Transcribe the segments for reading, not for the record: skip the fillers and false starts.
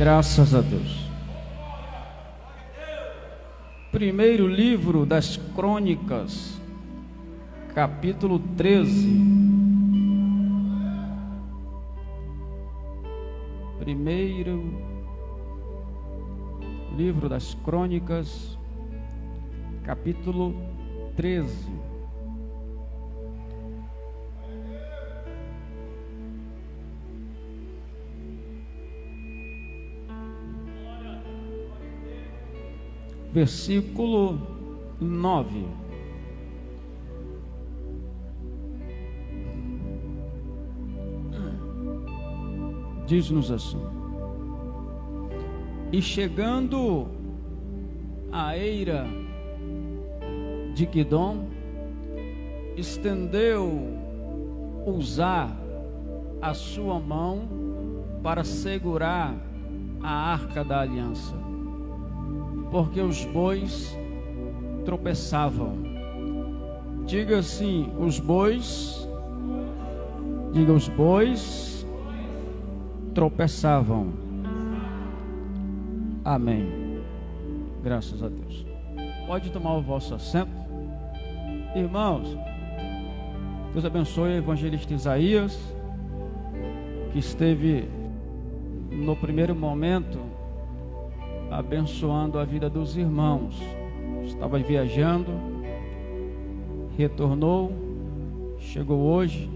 Graças a Deus. Primeiro livro das Crônicas, capítulo 13. Primeiro livro das Crônicas, capítulo 13. Versículo 9. Diz-nos assim: E chegando à eira de Quidom, estendeu Uzá a sua mão para segurar a arca da aliança, porque os bois tropeçavam. Diga assim: os bois, diga, os bois tropeçavam. Amém. Graças a Deus. Pode tomar o vosso assento. Irmãos, Deus abençoe o evangelista Isaías, que esteve no primeiro momento abençoando a vida dos irmãos. Estava viajando, retornou, chegou hoje.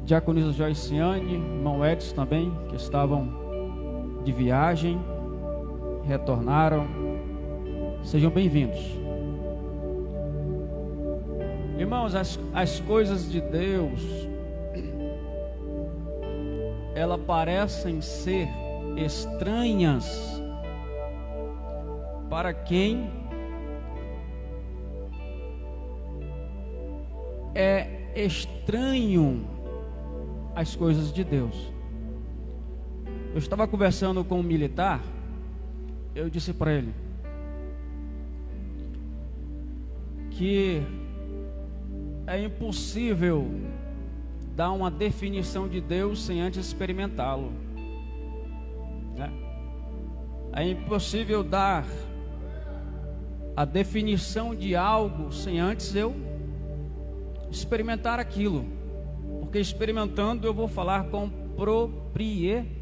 Diaconisa Joiciane, irmão Edson também, que estavam de viagem, retornaram. Sejam bem-vindos. Irmãos, as coisas de Deus, elas parecem ser estranhas para quem é estranho às coisas de Deus. Eu estava conversando com um militar, eu disse para ele que é impossível dar uma definição de Deus sem antes experimentá-lo. É impossível dar a definição de algo sem antes eu experimentar aquilo, porque experimentando eu vou falar com propriedade.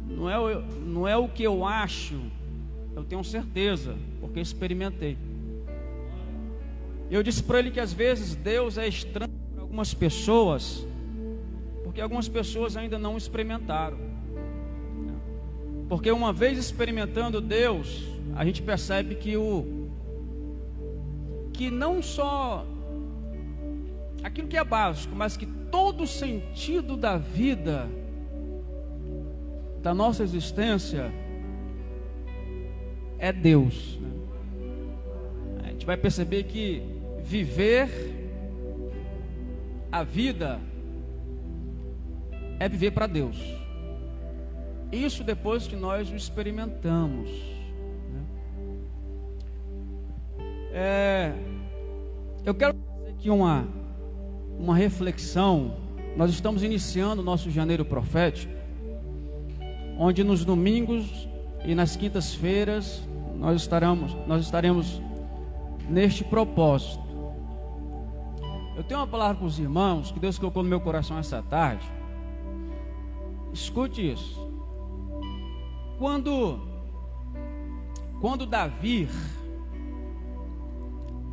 Não é o que eu acho, eu tenho certeza, porque experimentei. Eu disse para ele que às vezes Deus é estranho para algumas pessoas, porque algumas pessoas ainda não experimentaram. Porque uma vez experimentando Deus, a gente percebe que não só aquilo que é básico, mas que todo o sentido da vida, da nossa existência, é Deus. A gente vai perceber que viver a vida é viver para Deus. Isso depois que nós o experimentamos. Eu quero fazer aqui uma reflexão. Nós estamos iniciando o nosso janeiro profético, onde nos domingos e nas quintas-feiras nós estaremos neste propósito. Eu tenho uma palavra para os irmãos que Deus colocou no meu coração essa tarde. Escute isso. Quando Davi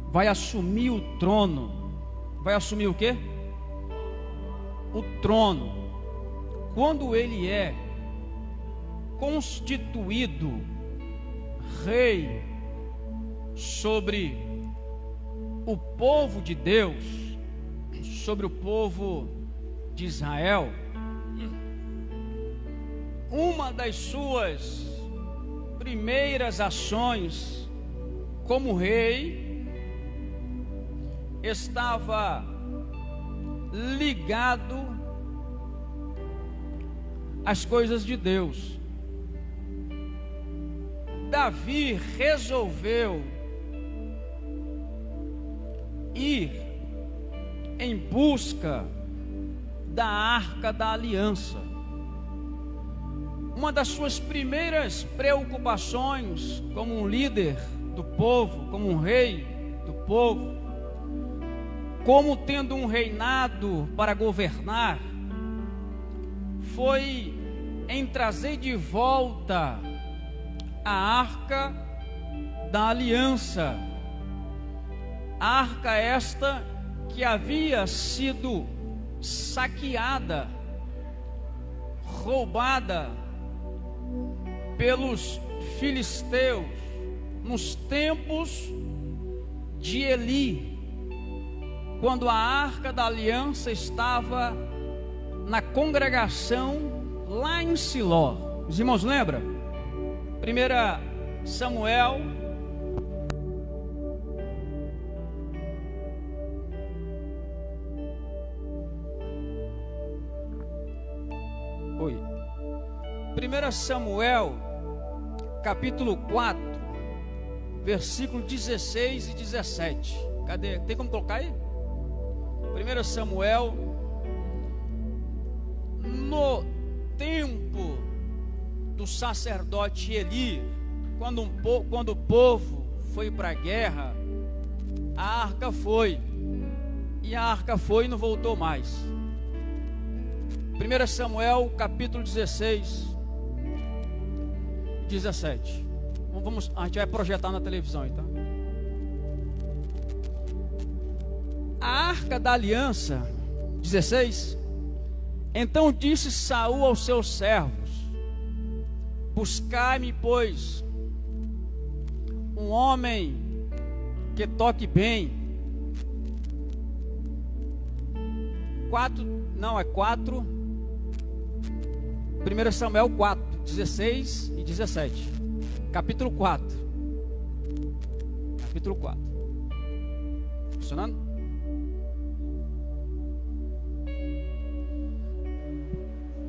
vai assumir o trono, vai assumir o quê? O trono. Quando ele é constituído rei sobre o povo de Deus, sobre o povo de Israel, uma das suas primeiras ações como rei estava ligado às coisas de Deus. Davi resolveu ir em busca da Arca da Aliança. Uma das suas primeiras preocupações como um líder do povo, como um rei do povo, como tendo um reinado para governar, foi em trazer de volta a Arca da Aliança. A arca esta que havia sido saqueada, roubada pelos filisteus nos tempos de Eli, quando a Arca da Aliança estava na congregação lá em Siló. Os irmãos lembram? 1 Samuel capítulo 4, versículo 16 e 17. Cadê? Tem como colocar aí? 1 Samuel, no tempo do sacerdote Eli, quando o povo foi para a guerra, a arca foi, e a arca foi e não voltou mais. 1 Samuel capítulo 16, 17. A gente vai projetar na televisão, então. A Arca da Aliança, 16. Então disse Saul aos seus servos: buscai-me, pois, um homem que toque bem. 4. 1 Samuel 4, 16 e 17. Capítulo 4. Capítulo 4. Funcionando?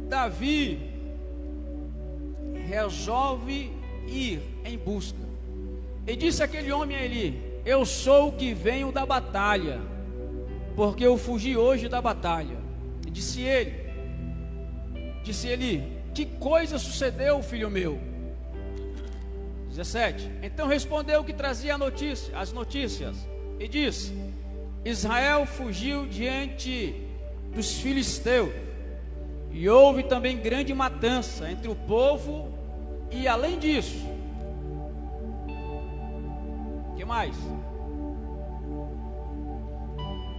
Davi resolve ir em busca. E disse aquele homem a Eli: eu sou o que venho da batalha, porque eu fugi hoje da batalha. E disse ele: que coisa sucedeu, filho meu? 17. Então respondeu o que trazia as notícias, e disse: Israel fugiu diante dos filisteus, e houve também grande matança entre o povo, e além disso, que mais?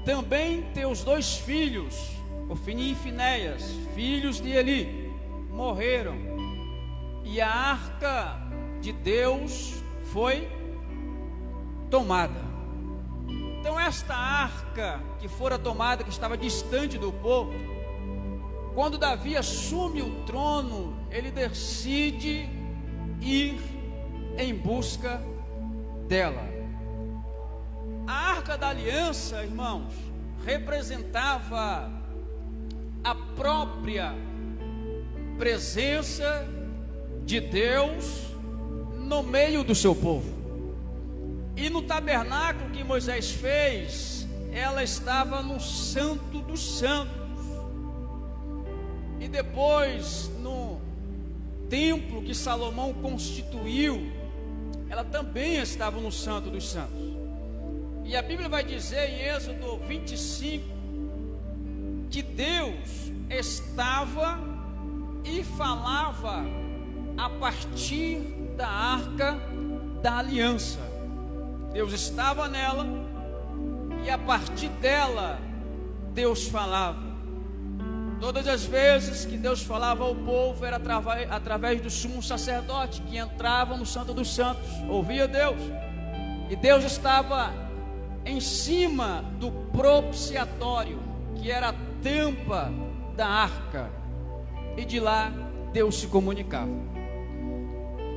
Também teus 2 filhos, Ofni e Finéias, filhos de Eli, morreram, e a arca de Deus foi tomada. Então esta arca que fora tomada, que estava distante do povo, quando Davi assume o trono, ele decide ir em busca dela. A Arca da Aliança, irmãos, representava a própria presença de Deus no meio do seu povo. E no tabernáculo que Moisés fez, ela estava no Santo dos Santos. E depois no templo que Salomão constituiu, ela também estava no Santo dos Santos. E a Bíblia vai dizer em Êxodo 25 que Deus estava e falava a partir da Arca da Aliança. Deus estava nela e a partir dela Deus falava. Todas as vezes que Deus falava ao povo era através do sumo sacerdote, que entrava no Santo dos Santos, ouvia Deus, e Deus estava em cima do propiciatório, que era a tampa da arca, e de lá Deus se comunicava.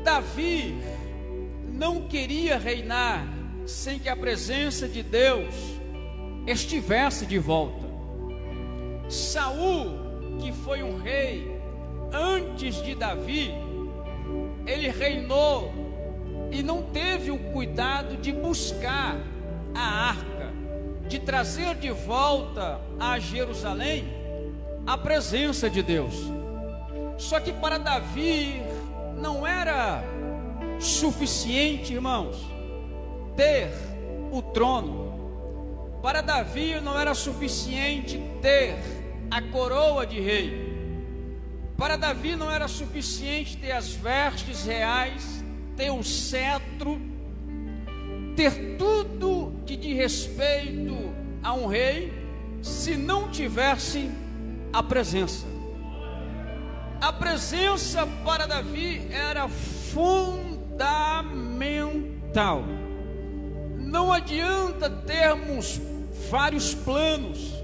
Davi não queria reinar sem que a presença de Deus estivesse de volta. Saul, que foi um rei antes de Davi, ele reinou e não teve o cuidado de buscar a arca, de trazer de volta a Jerusalém a presença de Deus. Só que para Davi não era suficiente, irmãos, ter o trono. Para Davi não era suficiente ter a coroa de rei. Para Davi não era suficiente ter as vestes reais, ter o cetro, ter tudo que diz respeito a um rei, se não tivesse a presença. A presença para Davi era fundamental. Não adianta termos vários planos,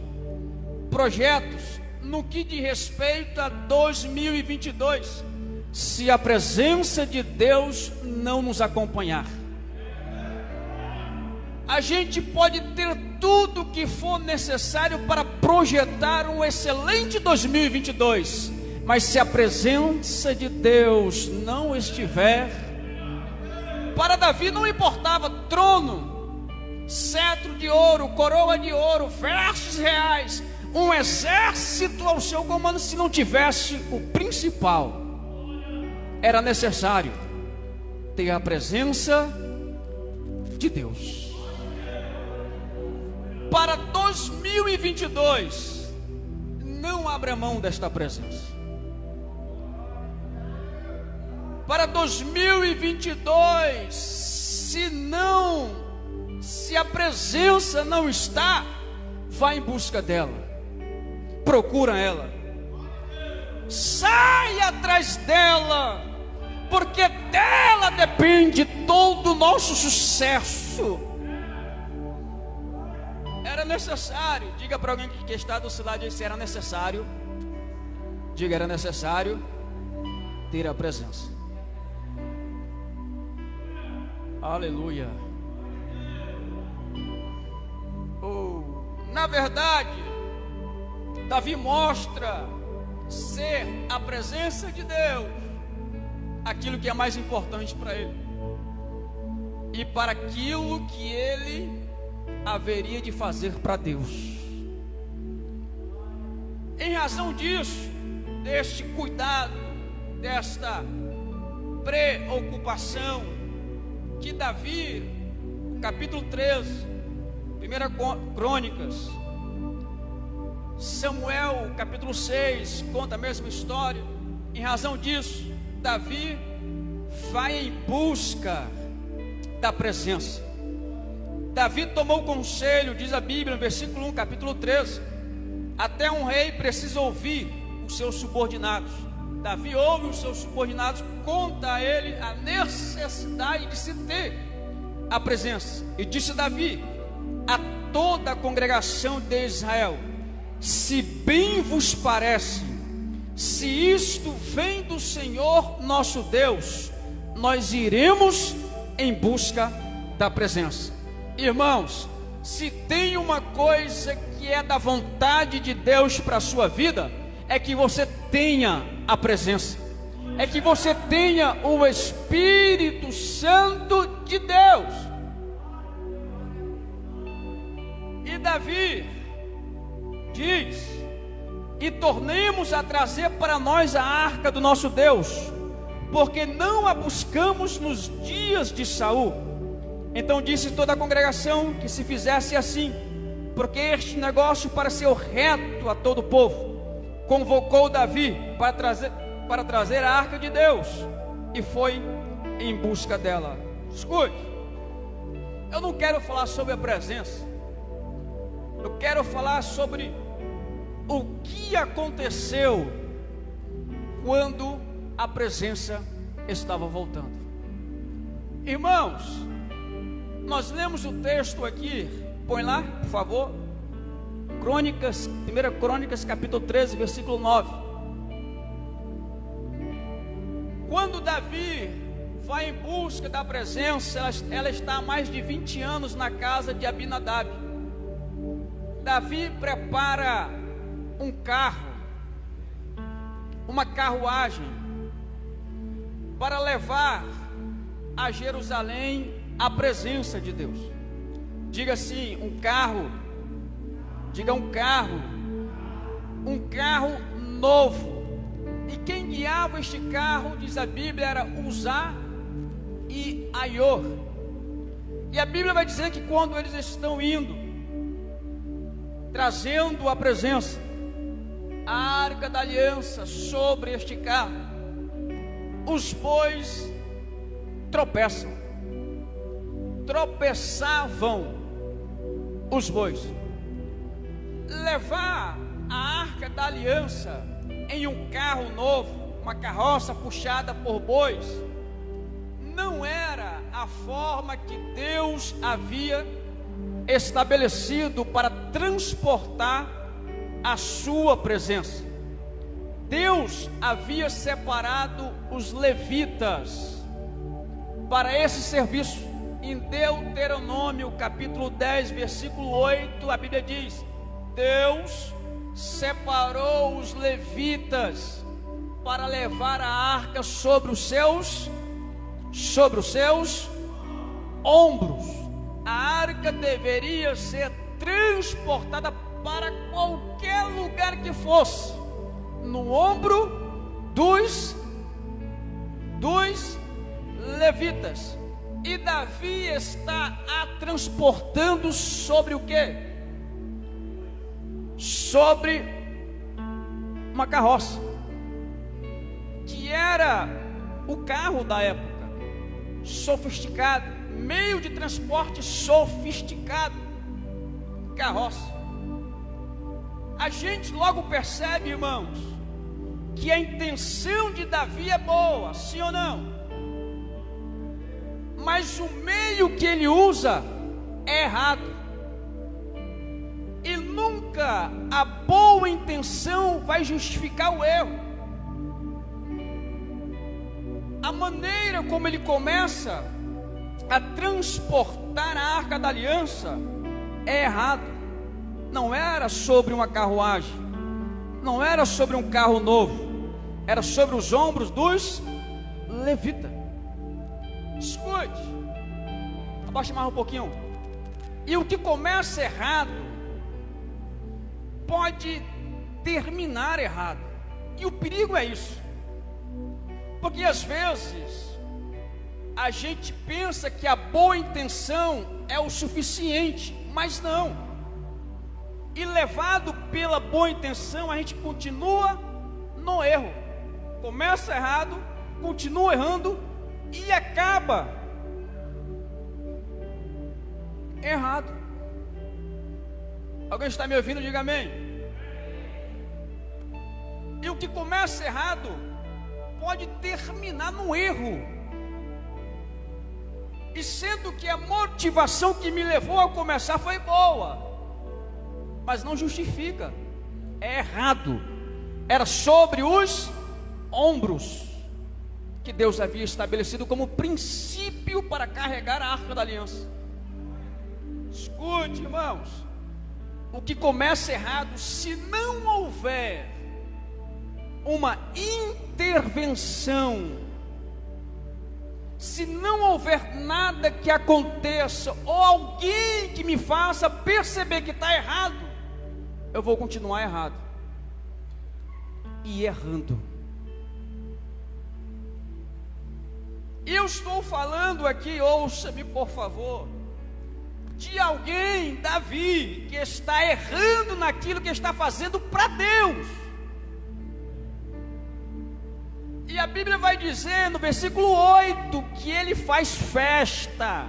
projetos, no que diz respeito a 2022, se a presença de Deus não nos acompanhar. A gente pode ter tudo o que for necessário para projetar um excelente 2022, mas se a presença de Deus não estiver, para Davi não importava trono, cetro de ouro, coroa de ouro, vestes reais, um exército ao seu comando, se não tivesse o principal. Era necessário ter a presença de Deus. Para 2022, não abra mão desta presença. Para 2022, se a presença não está, vá em busca dela, procura ela, sai atrás dela, porque dela depende todo o nosso sucesso. Era necessário, diga para alguém que está do seu lado, se era necessário, diga, era necessário ter a presença. Aleluia. Na verdade, Davi mostra ser a presença de Deus aquilo que é mais importante para ele e para aquilo que ele haveria de fazer para Deus. Em razão disso, deste cuidado, desta preocupação, que Davi, capítulo 13, 1 Crônicas, Samuel, capítulo 6, conta a mesma história. Em razão disso, Davi vai em busca da presença. Davi tomou conselho, diz a Bíblia, no versículo 1, capítulo 13. Até um rei precisa ouvir os seus subordinados. Davi ouve os seus subordinados, conta a ele a necessidade de se ter a presença. E disse Davi a toda a congregação de Israel: se bem vos parece, se isto vem do Senhor nosso Deus, nós iremos em busca da presença. Irmãos, se tem uma coisa que é da vontade de Deus para a sua vida, é que você tenha a presença, é que você tenha o Espírito Santo de Deus. E Davi diz: e tornemos a trazer para nós a arca do nosso Deus, porque não a buscamos nos dias de Saul. Então disse toda a congregação que se fizesse assim, porque este negócio pareceu reto a todo o povo. Convocou Davi para trazer a arca de Deus e foi em busca dela. Escute, eu não quero falar sobre a presença, eu quero falar sobre o que aconteceu quando a presença estava voltando. Irmãos, nós lemos o texto aqui, põe lá, por favor, Crônicas, 1 Crônicas, capítulo 13, versículo 9. Quando Davi vai em busca da presença, ela está há mais de 20 anos na casa de Abinadab. Davi prepara um carro, uma carruagem, para levar a Jerusalém a presença de Deus. Diga assim, um carro. Diga um carro. um carro novo. E quem guiava este carro, diz a Bíblia, era Uzá e Aior. E a Bíblia vai dizer que quando eles estão indo, trazendo a presença, a arca da aliança sobre este carro, os bois tropeçavam os bois. Levar a arca da aliança em um carro novo, uma carroça puxada por bois, não era a forma que Deus havia estabelecido para transportar a sua presença. Deus havia separado os levitas para esse serviço. Em Deuteronômio capítulo 10, versículo 8, a Bíblia diz: Deus separou os levitas para levar a arca sobre os seus ombros. A arca deveria ser transportada para qualquer lugar que fosse, no ombro dos levitas. E Davi está a transportando sobre o quê? Sobre uma carroça, que era o carro da época, sofisticado, meio de transporte sofisticado, carroça. A gente logo percebe, irmãos, que a intenção de Davi é boa, sim ou não? Mas o meio que ele usa é errado. E nunca a boa intenção vai justificar o erro. A maneira como ele começa a transportar a arca da aliança é errado. Não era sobre uma carruagem, não era sobre um carro novo, era sobre os ombros dos levitas. Escute, abaixa mais um pouquinho. E o que começa errado pode terminar errado. E o perigo é isso, porque às vezes a gente pensa que a boa intenção é o suficiente, mas não. E levado pela boa intenção, a gente continua no erro. Começa errado, continua errando e acaba errado. Alguém está me ouvindo? Diga amém. E o que começa errado pode terminar no erro. E sendo que a motivação que me levou a começar foi boa, mas não justifica, é errado. Era sobre os ombros que Deus havia estabelecido como princípio para carregar a arca da aliança. Escute, irmãos, o que começa errado, se não houver uma intervenção, se não houver nada que aconteça, ou alguém que me faça perceber que está errado, eu vou continuar errado e errando. Eu estou falando aqui, ouça-me por favor, de alguém, Davi, que está errando naquilo que está fazendo para Deus. E a Bíblia vai dizer no versículo 8 que ele faz festa,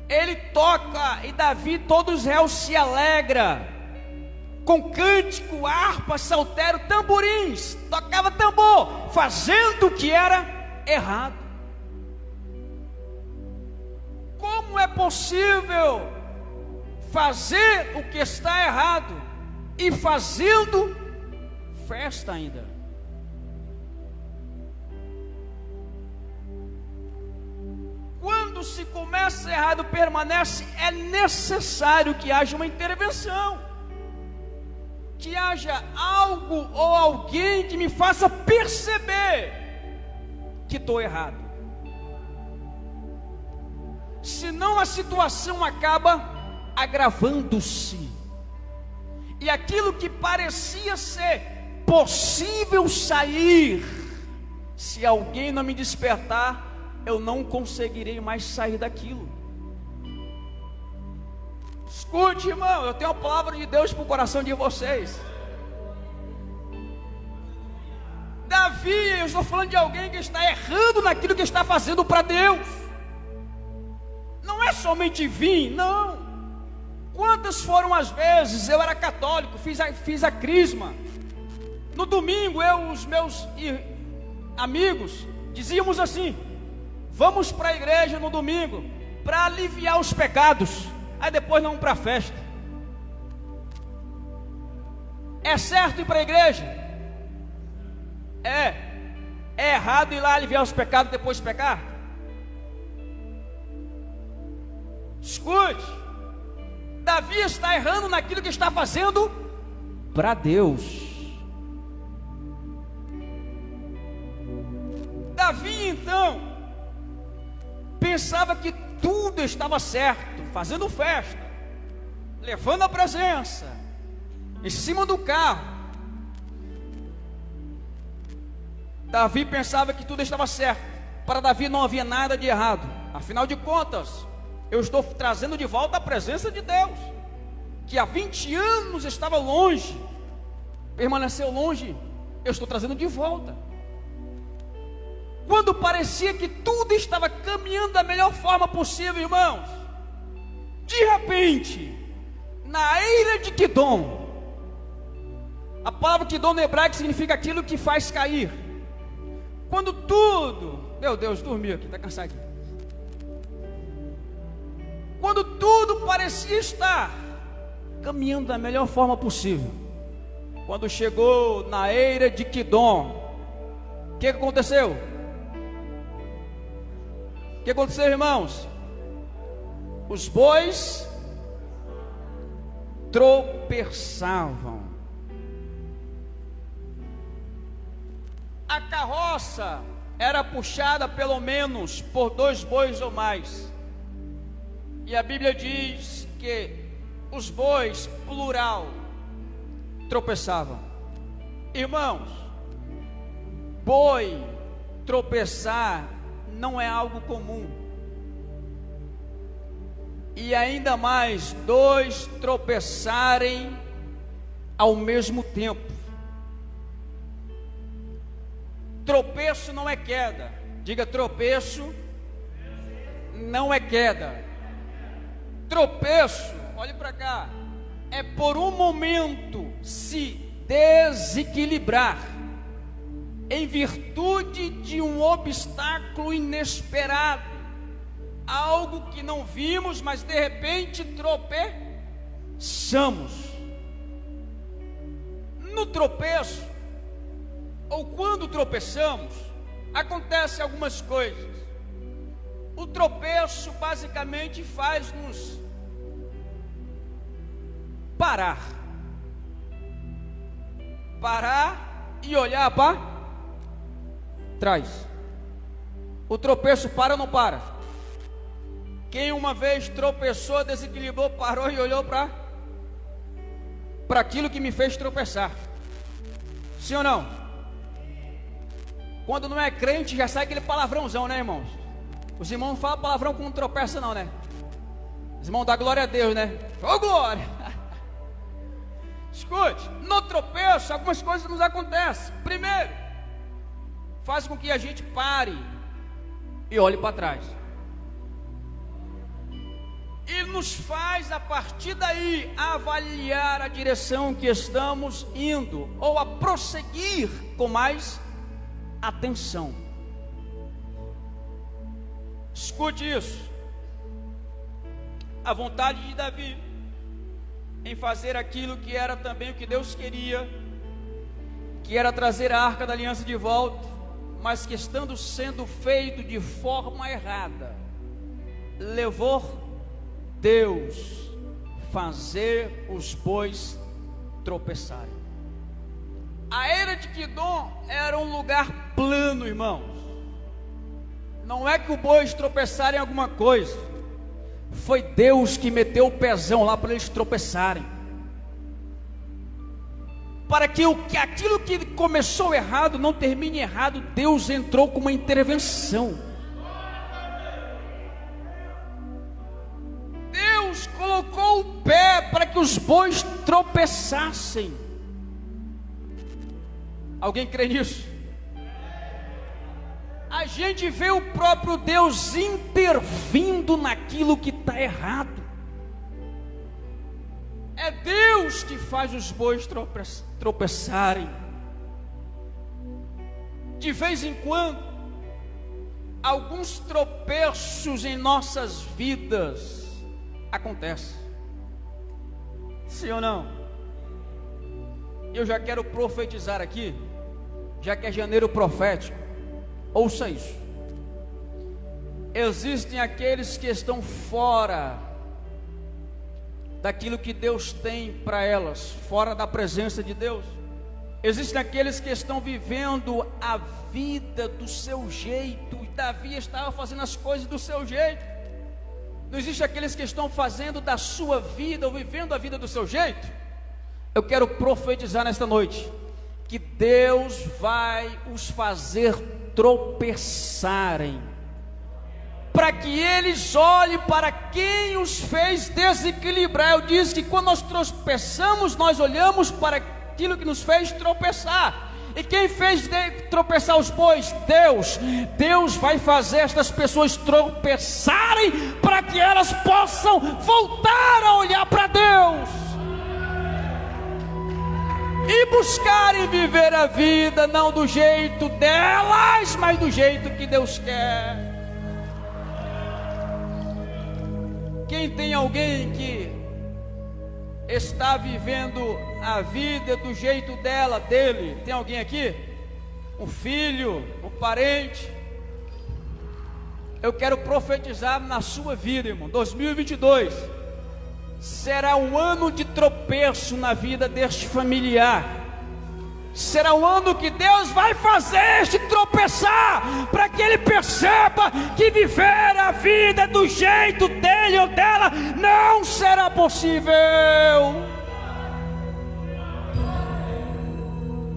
ele toca, e Davi, todo Israel se alegra, com cântico, harpa, saltério, tamborins, tocava tambor, fazendo o que era errado. Como é possível fazer o que está errado e fazendo festa ainda? Quando se começa errado, permanece, é necessário que haja uma intervenção, que haja algo ou alguém que me faça perceber que estou errado. Senão a situação acaba agravando-se. E aquilo que parecia ser possível sair, se alguém não me despertar, eu não conseguirei mais sair daquilo. Escute, irmão, eu tenho a palavra de Deus para o coração de vocês. Davi, eu estou falando de alguém que está errando naquilo que está fazendo para Deus. Não é somente vir, não. Quantas foram as vezes, eu era católico, fiz a crisma. No domingo, eu e os meus amigos dizíamos assim: vamos para a igreja no domingo para aliviar os pecados, aí depois não vamos para a festa. É certo ir para a igreja? É errado ir lá aliviar os pecados e depois pecar? Escute, Davi está errando naquilo que está fazendo para Deus. Davi então pensava que tudo estava certo, fazendo festa, levando a presença, em cima do carro. Davi pensava que tudo estava certo. Para Davi não havia nada de errado. Afinal de contas, eu estou trazendo de volta a presença de Deus, que há 20 anos estava longe, permaneceu longe, eu estou trazendo de volta. Quando parecia que tudo estava caminhando da melhor forma possível, irmãos, de repente, na eira de Quidom, a palavra Quidom no hebraico significa aquilo que faz cair. Quando tudo, meu Deus, dormiu aqui, está cansado aqui. Quando tudo parecia estar caminhando da melhor forma possível, quando chegou na eira de Quidom, o que aconteceu? O que aconteceu, irmãos? Os bois tropeçavam. A carroça era puxada pelo menos por 2 bois ou mais. E a Bíblia diz que os bois, plural, tropeçavam. Irmãos, boi tropeçar não é algo comum. E ainda mais 2 tropeçarem ao mesmo tempo. Tropeço não é queda. Diga, tropeço não é queda. Tropeço, olhe para cá, é por um momento se desequilibrar em virtude de um obstáculo inesperado, algo que não vimos, mas de repente tropeçamos. No tropeço, ou quando tropeçamos, acontecem algumas coisas. O tropeço basicamente faz-nos parar e olhar para trás. O tropeço para ou não para? Quem uma vez tropeçou, desequilibrou, parou e olhou para aquilo que me fez tropeçar? Sim ou não? Quando não é crente, já sai aquele palavrãozão, né, irmãos? Os irmãos não falam palavrão quando tropeça, não, né? Os irmãos dão glória a Deus, né? Ô, glória! Escute, no tropeço, algumas coisas nos acontecem. Primeiro, faz com que a gente pare e olhe para trás. E nos faz, a partir daí, avaliar a direção que estamos indo, ou a prosseguir com mais atenção. Escute isso. A vontade de Davi em fazer aquilo que era também o que Deus queria, que era trazer a Arca da Aliança de volta, mas que estando sendo feito de forma errada, levou Deus fazer os bois tropeçarem. A eira de Quidom era um lugar plano, irmãos. Não é que o bois tropeçaram em alguma coisa, foi Deus que meteu o pezão lá para eles tropeçarem. para que aquilo que começou errado não termine errado, Deus entrou com uma intervenção. Deus colocou o pé para que os bois tropeçassem. Alguém crê nisso? A gente vê o próprio Deus intervindo naquilo que está errado. É Deus que faz os bois tropeçarem. De vez em quando, alguns tropeços em nossas vidas acontecem. Sim ou não? Eu já quero profetizar aqui, já que é janeiro profético. Ouça isso. Existem aqueles que estão fora daquilo que Deus tem para elas, fora da presença de Deus. Existem aqueles que estão vivendo a vida do seu jeito, e Davi estava fazendo as coisas do seu jeito. Não existe aqueles que estão fazendo da sua vida, ou vivendo a vida do seu jeito. Eu quero profetizar nesta noite, que Deus vai os fazer tropeçarem, para que eles olhem para quem os fez desequilibrar. Eu disse que quando nós tropeçamos, nós olhamos para aquilo que nos fez tropeçar. E quem fez tropeçar os bois? Deus. Deus vai fazer estas pessoas tropeçarem, para que elas possam voltar a olhar para Deus e buscarem viver a vida não do jeito delas, mas do jeito que Deus quer. Quem tem alguém que está vivendo a vida do jeito dela, dele? Tem alguém aqui? Um filho, um parente? Eu quero profetizar na sua vida, irmão. 2022 será um ano de tropeço na vida deste familiar. Será um ano que Deus vai fazer este tropeçar, para que ele perceba que viver a vida do jeito dele ou dela não será possível.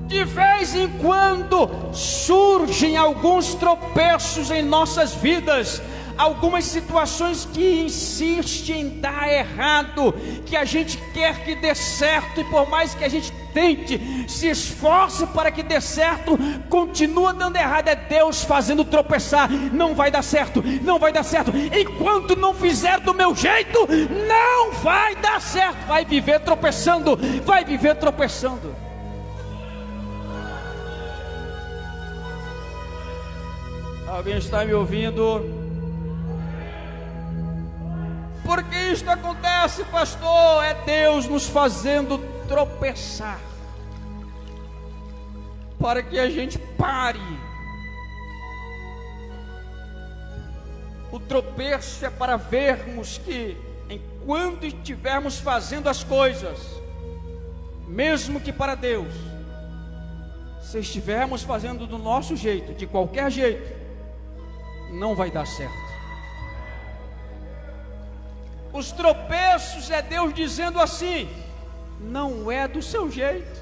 De vez em quando surgem alguns tropeços em nossas vidas, algumas situações que insistem em dar errado, que a gente quer que dê certo, e por mais que a gente tente, se esforce para que dê certo, continua dando errado. É Deus fazendo tropeçar. Não vai dar certo, não vai dar certo. Enquanto não fizer do meu jeito, não vai dar certo. Vai viver tropeçando, vai viver tropeçando. Alguém está me ouvindo? Por que isto acontece, pastor? É Deus nos fazendo tropeçar, para que a gente pare. O tropeço é para vermos que, enquanto estivermos fazendo as coisas, mesmo que para Deus, se estivermos fazendo do nosso jeito, de qualquer jeito, não vai dar certo. Os tropeços é Deus dizendo assim: não é do seu jeito.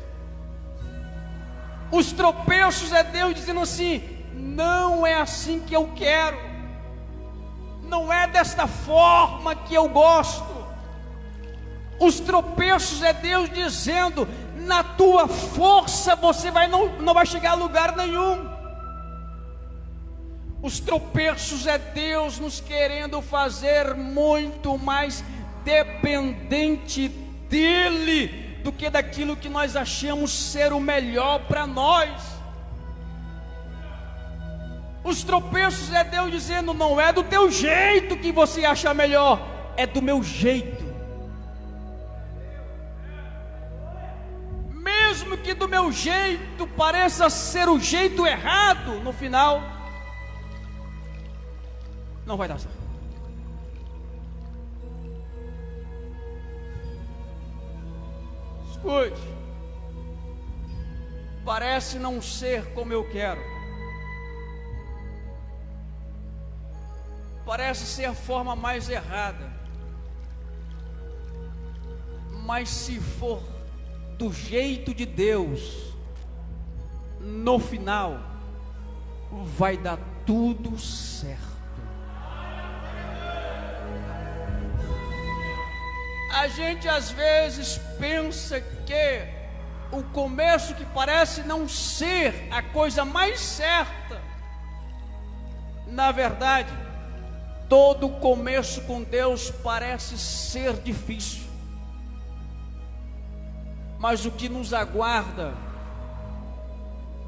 Os tropeços é Deus dizendo assim: não é assim que eu quero, não é desta forma que eu gosto. Os tropeços é Deus dizendo: na tua força você não vai chegar a lugar nenhum. Os tropeços é Deus nos querendo fazer muito mais dependente dele do que daquilo que nós achamos ser o melhor para nós. Os tropeços é Deus dizendo: não é do teu jeito que você acha melhor, é do meu jeito. Mesmo que do meu jeito pareça ser o jeito errado, no final não vai dar certo. Escute, parece não ser como eu quero, parece ser a forma mais errada, mas se for do jeito de Deus, no final vai dar tudo certo. A gente às vezes pensa que o começo, que parece não ser a coisa mais certa, na verdade, todo começo com Deus parece ser difícil, mas o que nos aguarda,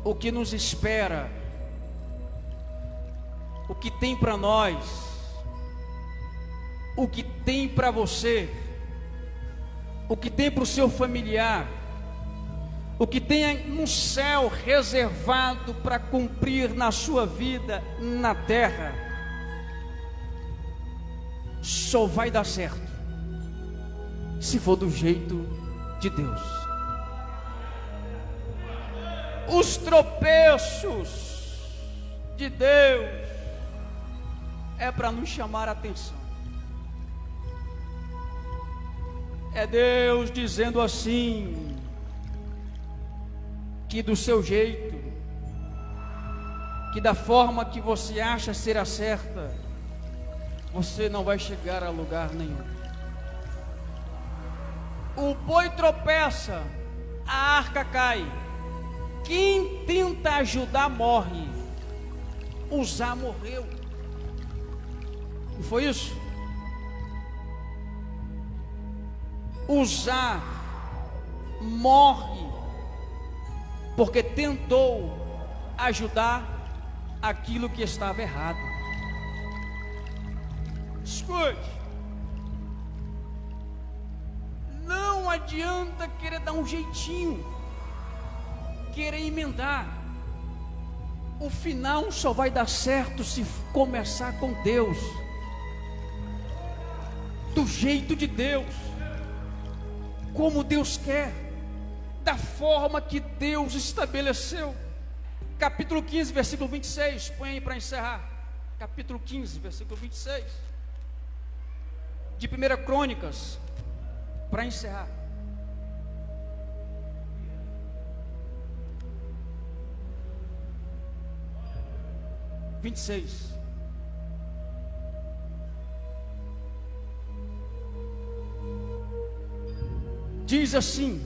o que nos espera, o que tem para nós, o que tem para você, o que tem para o seu familiar, o que tem no céu reservado para cumprir na sua vida na terra, só vai dar certo se for do jeito de Deus. Os tropeços de Deus é para nos chamar a atenção. É Deus dizendo assim, que do seu jeito, que da forma que você acha ser a certa, você não vai chegar a lugar nenhum. O boi tropeça, a arca cai. Quem tenta ajudar morre. Uzá morreu. Não foi isso? Uzá morre porque tentou ajudar aquilo que estava errado. Escute, não adianta querer dar um jeitinho, querer emendar. O final só vai dar certo se começar com Deus, do jeito de Deus, como Deus quer, da forma que Deus estabeleceu. Capítulo 15, versículo 26, põe aí para encerrar. Capítulo 15, versículo 26 de 1 Crônicas, para encerrar. Diz assim: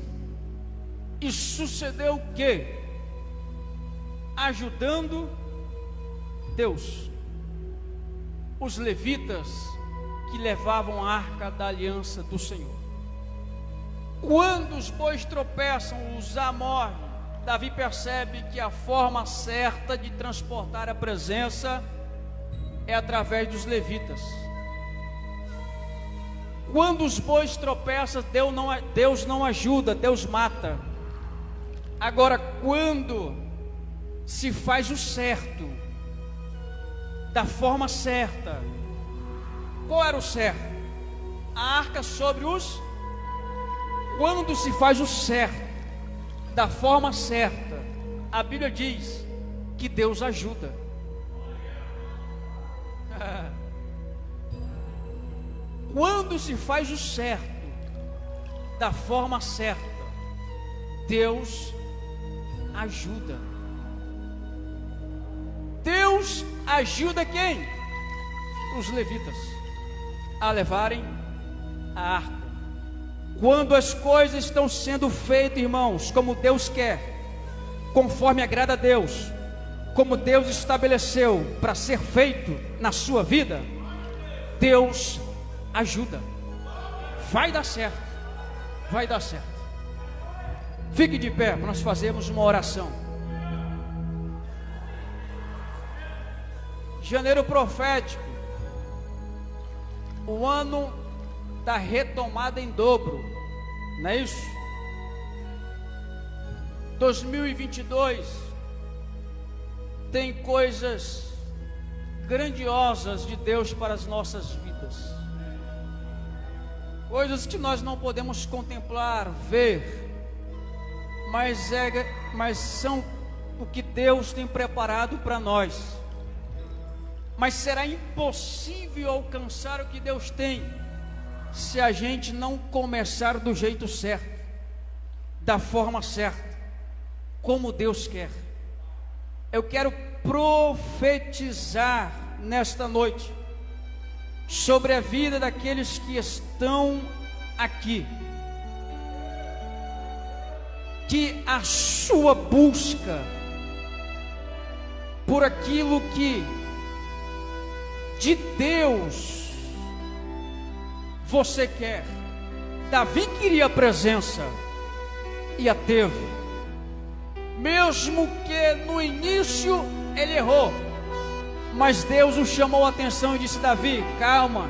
e sucedeu que, ajudando Deus, os levitas que levavam a arca da aliança do Senhor, quando os bois tropeçam, Uzá morre, Davi percebe que a forma certa de transportar a presença é através dos levitas. Quando os bois tropeçam, Deus não ajuda, Deus mata. Agora, quando se faz o certo, da forma certa, qual era o certo? A arca sobre os... Quando se faz o certo, da forma certa, a Bíblia diz que Deus ajuda. Quando se faz o certo, da forma certa, Deus ajuda. Deus ajuda quem? Os levitas a levarem a arca. Quando as coisas estão sendo feitas, irmãos, como Deus quer, conforme agrada a Deus, como Deus estabeleceu para ser feito na sua vida, Deus ajuda. Vai dar certo. Vai dar certo. Fique de pé para nós fazermos uma oração. Janeiro profético, o ano da retomada em dobro, não é isso? 2022 tem coisas grandiosas de Deus para as nossas vidas, coisas que nós não podemos contemplar, ver, mas são o que Deus tem preparado para nós. Mas será impossível alcançar o que Deus tem se a gente não começar do jeito certo, da forma certa, como Deus quer. Eu quero profetizar nesta noite sobre a vida daqueles que estão aqui, que a sua busca por aquilo que de Deus você quer. Davi queria a presença e a teve, mesmo que no início ele errou, mas Deus o chamou a atenção e disse: Davi, calma,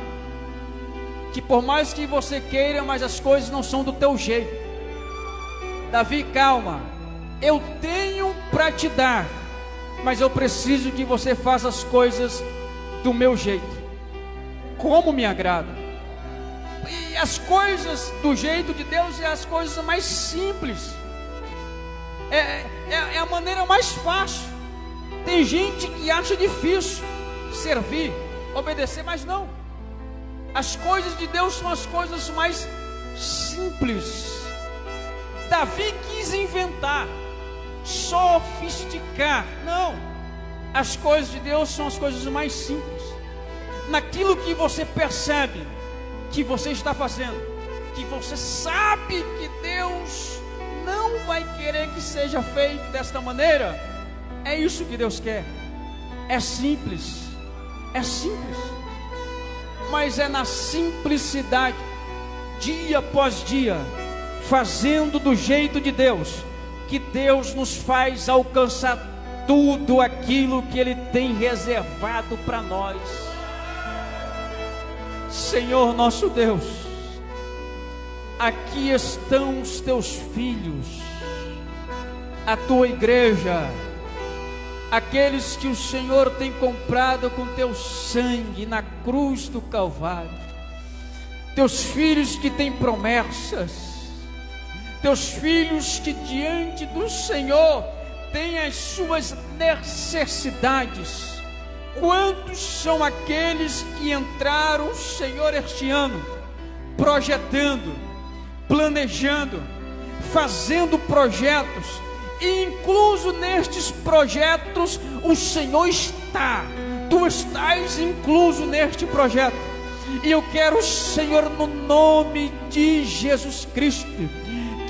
que por mais que você queira, mas as coisas não são do teu jeito. Davi, calma, eu tenho para te dar, mas eu preciso que você faça as coisas do meu jeito, como me agrada. E as coisas do jeito de Deus é as coisas mais simples, é a maneira mais fácil. Tem gente que acha difícil servir, obedecer, mas não. As coisas de Deus são as coisas mais simples. Davi quis inventar, sofisticar. Não, as coisas de Deus são as coisas mais simples. Naquilo que você percebe que você está fazendo, que você sabe que Deus não vai querer que seja feito desta maneira, é isso que Deus quer. É simples, mas é na simplicidade, dia após dia, fazendo do jeito de Deus, que Deus nos faz alcançar tudo aquilo que Ele tem reservado para nós. Senhor nosso Deus, aqui estão os teus filhos, a tua igreja, aqueles que o Senhor tem comprado com teu sangue na cruz do Calvário, teus filhos que têm promessas, teus filhos que diante do Senhor têm as suas necessidades. Quantos são aqueles que entraram, Senhor, este ano, projetando, planejando, fazendo projetos, e incluso nestes projetos, o Senhor está, tu estás incluso neste projeto, e eu quero, Senhor, no nome de Jesus Cristo,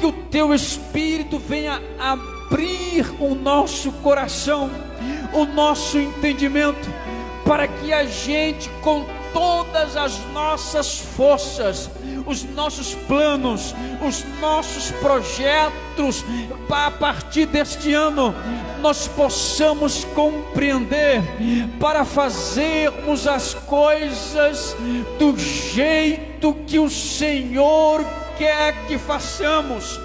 que o teu Espírito venha abrir o nosso coração, o nosso entendimento, para que a gente, com todas as nossas forças, os nossos planos, os nossos projetos, a partir deste ano, nós possamos compreender, para fazermos as coisas do jeito que o Senhor quer que façamos.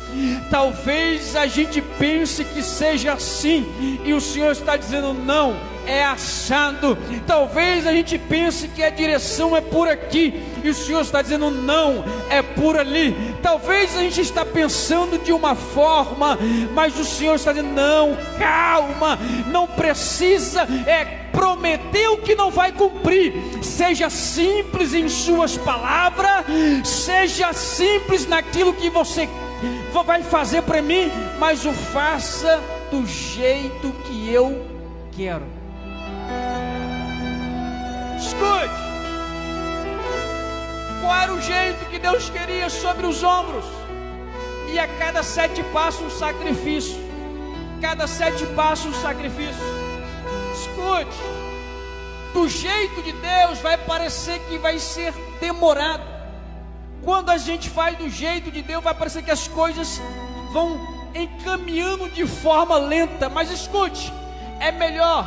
Talvez a gente pense que seja assim, e o Senhor está dizendo: não, é assado. Talvez a gente pense que a direção é por aqui, e o Senhor está dizendo: não, é por ali. Talvez a gente está pensando de uma forma, mas o Senhor está dizendo: não, calma, não precisa prometer o que não vai cumprir. Seja simples em suas palavras, seja simples naquilo que você vai fazer para mim, mas o faça do jeito que eu quero. Escute, qual era o jeito que Deus queria? Sobre os ombros, e a cada 7 passos um sacrifício, cada 7 passos um sacrifício. Escute, do jeito de Deus vai parecer que vai ser demorado. Quando a gente faz do jeito de Deus, vai parecer que as coisas vão encaminhando de forma lenta. Mas escute, é melhor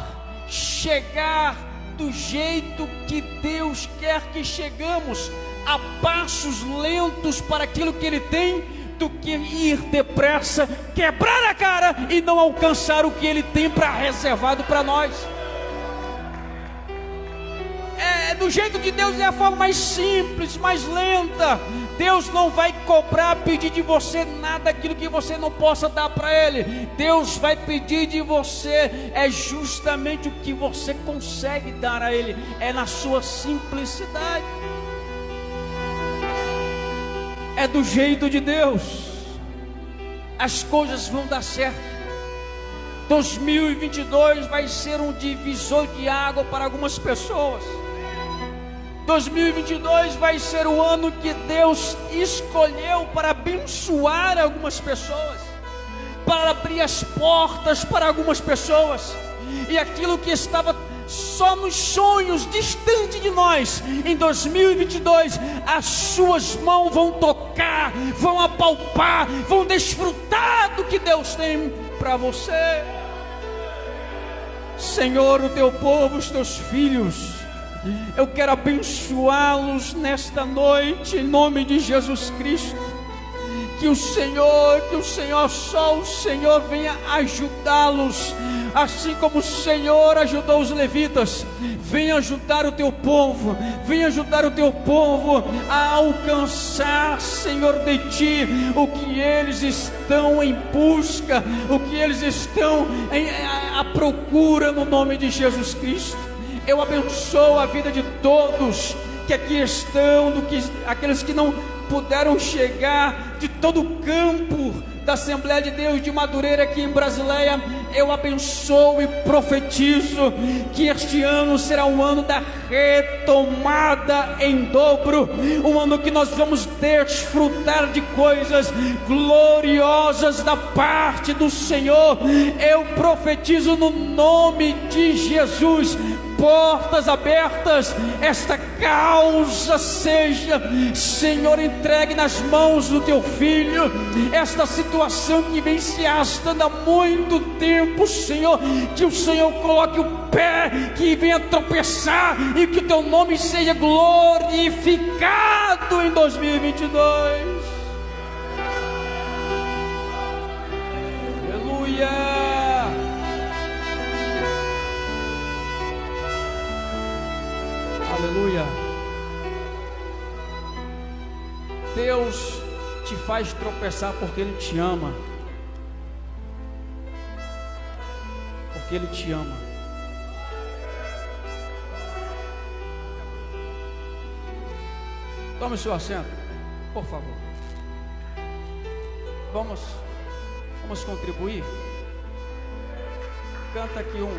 chegar do jeito que Deus quer que chegamos, a passos lentos para aquilo que Ele tem, do que ir depressa, quebrar a cara e não alcançar o que Ele tem reservado para nós. Do jeito de Deus é a forma mais simples, mais lenta. Deus não vai cobrar, pedir de você nada aquilo que você não possa dar para Ele. Deus vai pedir de você justamente o que você consegue dar a Ele, é na sua simplicidade. É do jeito de Deus. as coisas vão dar certo. 2022 vai ser um divisor de água para algumas pessoas. 2022 vai ser o ano que Deus escolheu para abençoar algumas pessoas, para abrir as portas para algumas pessoas, e aquilo que estava só nos sonhos, distante de nós, em 2022, as suas mãos vão tocar, vão apalpar, vão desfrutar do que Deus tem para você. Senhor, o teu povo, os teus filhos, eu quero abençoá-los nesta noite, em nome de Jesus Cristo. Que o Senhor, só o Senhor venha ajudá-los, assim como o Senhor ajudou os levitas. Venha ajudar o teu povo, venha ajudar o teu povo a alcançar, Senhor, de Ti, o que eles estão em busca, o que eles estão à procura, no nome de Jesus Cristo. Eu abençoo a vida de todos que aqui estão, aqueles que não puderam chegar, de todo o campo da Assembleia de Deus de Madureira aqui em Brasileia. Eu abençoo e profetizo que este ano será um ano da retomada em dobro, um ano que nós vamos desfrutar de coisas gloriosas da parte do Senhor. Eu profetizo no nome de Jesus, portas abertas, esta causa seja, Senhor, entregue nas mãos do teu filho, esta situação que vem se arrastando há muito tempo, Senhor, que o Senhor coloque o pé, que venha tropeçar, e que o teu nome seja glorificado em 2022. Aleluia. Aleluia. Deus te faz tropeçar porque Ele te ama. Porque Ele te ama. Tome o seu assento, por favor. Vamos contribuir. Canta aqui um